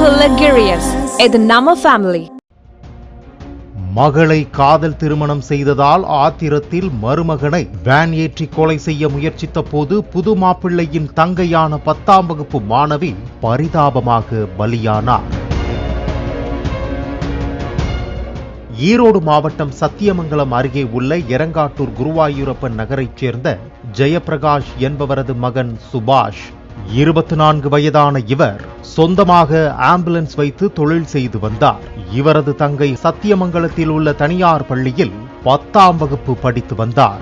அன்புள்ள கிரியஸ், இது நம்ம ஃபேமிலி. மகளை காதல் திருமணம் செய்ததால் ஆத்திரத்தில் மருமகனை வேன் ஏற்றி கொலை செய்ய முயற்சித்த போது புது மாப்பிள்ளையின் தங்கையான 10ஆம் வகுப்பு மாணவி பரிதாபமாக பலியானார். ஈரோடு மாவட்டம் சத்தியமங்கலம் அருகே உள்ள எரங்காட்டூர் குருவாயூரப்பன் நகரைச் சேர்ந்த ஜெயபிரகாஷ் என்பவரது மகன் சுபாஷ். 24 வயதான இவர் சொந்தமாக ஆம்புலன்ஸ் வைத்து தொழில் செய்து வந்தார். இவரது தங்கை சத்தியமங்கலத்தில் உள்ள தனியார் பள்ளியில் 10ஆம் வகுப்பு படித்து வந்தார்.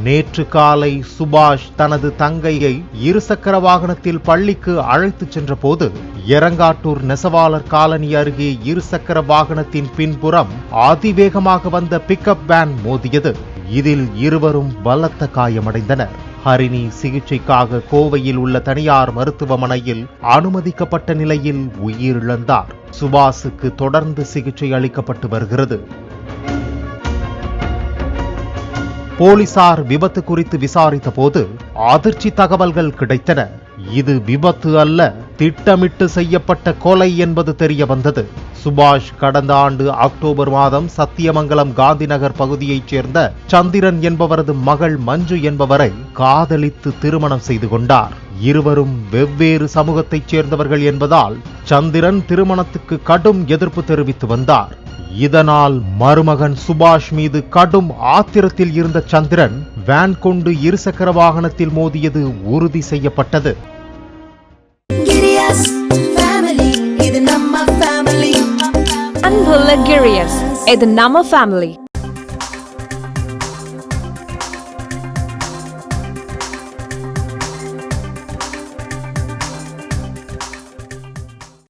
நேற்று காலை சுபாஷ் தனது தங்கையை இருசக்கர வாகனத்தில் பள்ளிக்கு அழைத்துச் சென்ற போது எரங்காட்டூர் நெசவாளர் காலனி அருகே இருசக்கர வாகனத்தின் பின்புறம் அதிவேகமாக வந்த பிக்கப் வேன் மோதியது. இதில் இருவரும் பலத்த காயமடைந்தனர். ஹரிணி சிகிச்சைக்காக கோவையில் உள்ள தனியார் மருத்துவமனையில் அனுமதிக்கப்பட்ட நிலையில் உயிரிழந்தார். சுபாஷுக்கு தொடர்ந்து சிகிச்சை அளிக்கப்பட்டு வருகிறது. போலீசார் விபத்து குறித்து விசாரித்த போது அதிர்ச்சி தகவல்கள் கிடைத்தன. இது விபத்து அல்ல, திட்டமிட்டு செய்யப்பட்ட கொலை என்பது தெரிய வந்தது. சுபாஷ் கடந்த ஆண்டு அக்டோபர் மாதம் சத்தியமங்கலம் காந்திநகர் பகுதியைச் சேர்ந்த சந்திரன் என்பவரது மகள் மஞ்சு என்பவரை காதலித்து திருமணம் செய்து கொண்டார். இருவரும் வெவ்வேறு சமூகத்தைச் சேர்ந்தவர்கள் என்பதால் சந்திரன் திருமணத்துக்கு கடும் எதிர்ப்பு தெரிவித்து வந்தார். இதனால் மருமகன் சுபாஷ் மீது கடும் ஆத்திரத்தில் இருந்த சந்திரன் வேன் கொண்டு இருசக்கர வாகனத்தில் மோதியது உறுதி செய்யப்பட்டது. அன்புள்ள கிரியஸ், இது நம்ம ஃபேமிலி.